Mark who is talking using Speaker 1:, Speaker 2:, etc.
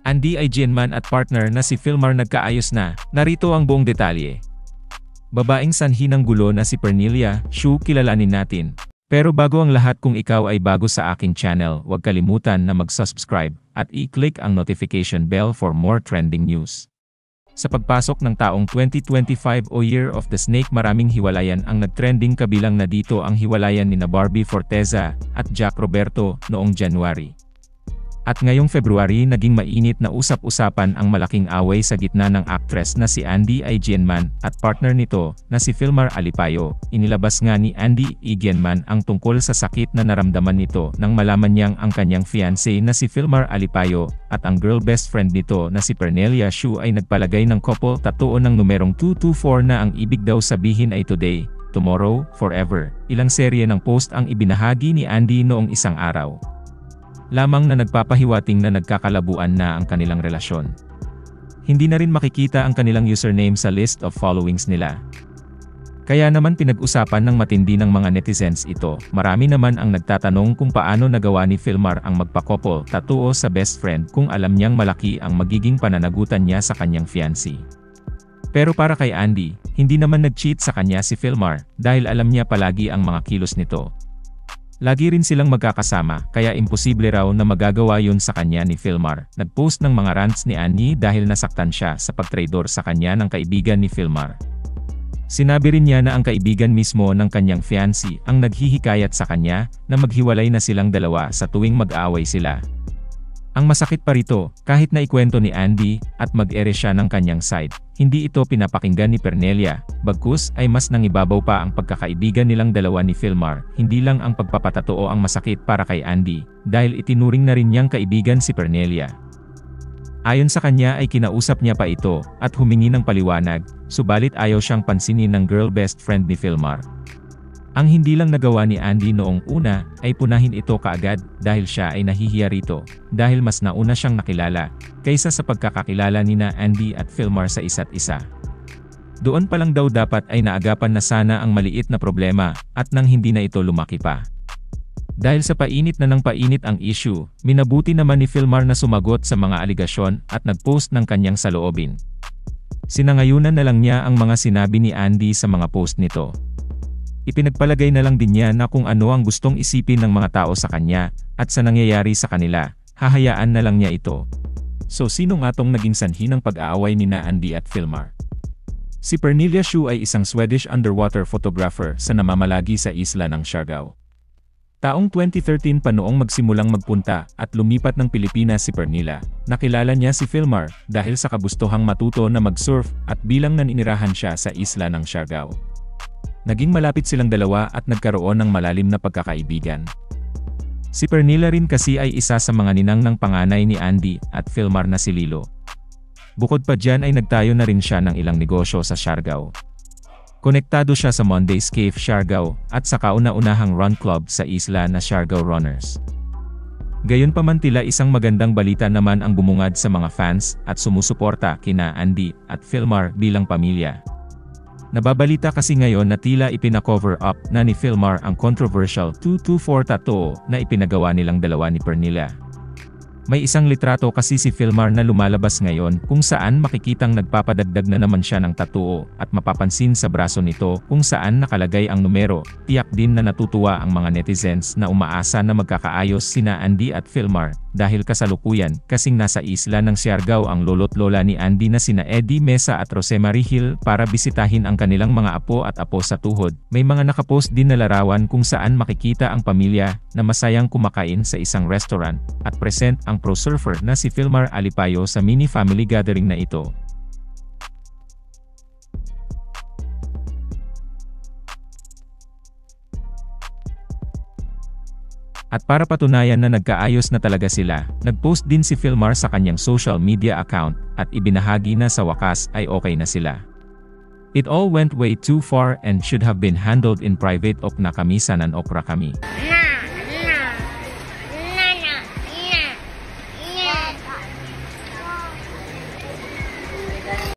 Speaker 1: Andy Eigenman at partner na si Filmar nagkaayos na, narito ang buong detalye. Babaeng sanhi ng gulo na si Pernilla Shu kilalanin natin. Pero bago ang lahat, kung ikaw ay bago sa aking channel, huwag kalimutan na mag-subscribe at i-click ang notification bell for more trending news. Sa pagpasok ng taong 2025 o Year of the Snake, maraming hiwalayan ang nagtrending, kabilang na dito ang hiwalayan ni Barbie Forteza at Jack Roberto noong January. At ngayong February, naging mainit na usap-usapan ang malaking away sa gitna ng actress na si Andy Eigenman at partner nito na si Filmar Alipayo. Inilabas nga ni Andy Eigenman ang tungkol sa sakit na naramdaman nito nang malaman niyang ang kanyang fiancé na si Filmar Alipayo at ang girl best friend nito na si Pernilla Shu ay nagpalagay ng couple tattoo ng numerong 224 na ang ibig daw sabihin ay today, tomorrow, forever. Ilang serye ng post ang ibinahagi ni Andy noong isang araw lamang na nagpapahiwating na nagkakalabuan na ang kanilang relasyon. Hindi na rin makikita ang kanilang username sa list of followings nila. Kaya naman pinag-usapan ng matindi ng mga netizens ito. Marami naman ang nagtatanong kung paano nagawa ni Filmar ang magpa-couple tattoo sa best friend kung alam niyang malaki ang magiging pananagutan niya sa kanyang fiancé. Pero para kay Andy, hindi naman nag-cheat sa kanya si Filmar dahil alam niya palagi ang mga kilos nito. Lagi rin silang magkakasama, kaya imposible raw na magagawa yun sa kanya ni Filmar. Nag-post ng mga rants ni Andy dahil nasaktan siya sa pagtraidor sa kanya ng kaibigan ni Filmar. Sinabi rin niya na ang kaibigan mismo ng kanyang fiancé ang naghihikayat sa kanya na maghiwalay na silang dalawa sa tuwing mag-aaway sila. Ang masakit pa rito, kahit na ikwento ni Andy at mag-ere siya ng kanyang side, hindi ito pinapakinggan ni Pernilla. Bagkus ay mas nangibabaw pa ang pagkakaibigan nilang dalawa ni Filmar. Hindi lang ang pagpapatatoo ang masakit para kay Andy, dahil itinuring na rin niyang kaibigan si Pernilla. Ayon sa kanya ay kinausap niya pa ito at humingi ng paliwanag, subalit ayaw siyang pansinin ng girl best friend ni Filmar. Ang hindi lang nagawa ni Andy noong una ay punahin ito kaagad dahil siya ay nahihiya rito dahil mas nauna siyang nakilala kaysa sa pagkakakilala nina Andy at Filmar sa isa't isa. Doon pa lang daw dapat ay naagapan na sana ang maliit na problema at nang hindi na ito lumaki pa. Dahil sa painit na ng painit ang issue, minabuti naman ni Filmar na sumagot sa mga aligasyon at nagpost ng kanyang saloobin. Sinangayunan na lang niya ang mga sinabi ni Andy sa mga post nito. Ipinagpalagay na lang din niya na kung ano ang gustong isipin ng mga tao sa kanya, at sa nangyayari sa kanila, hahayaan na lang niya ito. So sino nga tong naging sanhi ng pag-aaway ni Andy at Filmar? Si Pernilla Shu ay isang Swedish underwater photographer sa namamalagi sa isla ng Siargao. Taong 2013 pa noong magsimulang magpunta at lumipat ng Pilipinas si Pernilla, nakilala niya si Filmar dahil sa kagustuhang matuto na mag-surf at bilang naninirahan siya sa isla ng Siargao. Naging malapit silang dalawa at nagkaroon ng malalim na pagkakaibigan. Si Pernilla rin kasi ay isa sa mga ninang ng panganay ni Andy at Filmar na si Lilo. Bukod pa dyan ay nagtayo na rin siya ng ilang negosyo sa Siargao. Konektado siya sa Monday's Cave Siargao at sa kauna-unahang run club sa isla na Siargao Runners. Gayunpaman tila isang magandang balita naman ang bumungad sa mga fans at sumusuporta kina Andy at Filmar bilang pamilya. Nababalita kasi ngayon na tila ipina-cover up na ni Filmar ang controversial 224 tattoo na ipinagawa nilang dalawa ni Pernilla. May isang litrato kasi si Filmar na lumalabas ngayon kung saan makikitang nagpapadagdag na naman siya ng tattoo at mapapansin sa braso nito kung saan nakalagay ang numero. Tiyak din na natutuwa ang mga netizens na umaasa na magkakaayos sina Andy at Filmar dahil kasalukuyan kasing nasa isla ng Siargao ang lolo't lola ni Andy na sina Eddie Mesa at Rosemary Hill para bisitahin ang kanilang mga apo at apo sa tuhod. May mga nakapost din na larawan kung saan makikita ang pamilya na masayang kumakain sa isang restaurant at present ang pro surfer na si Filmar Alipayo sa mini family gathering na ito. At para patunayan na nagkaayos na talaga sila, nag-post din si Filmar sa kanyang social media account at ibinahagi na sa wakas ay okay na sila. It all went way too far and should have been handled in private. Ok na kami sanan okra kami.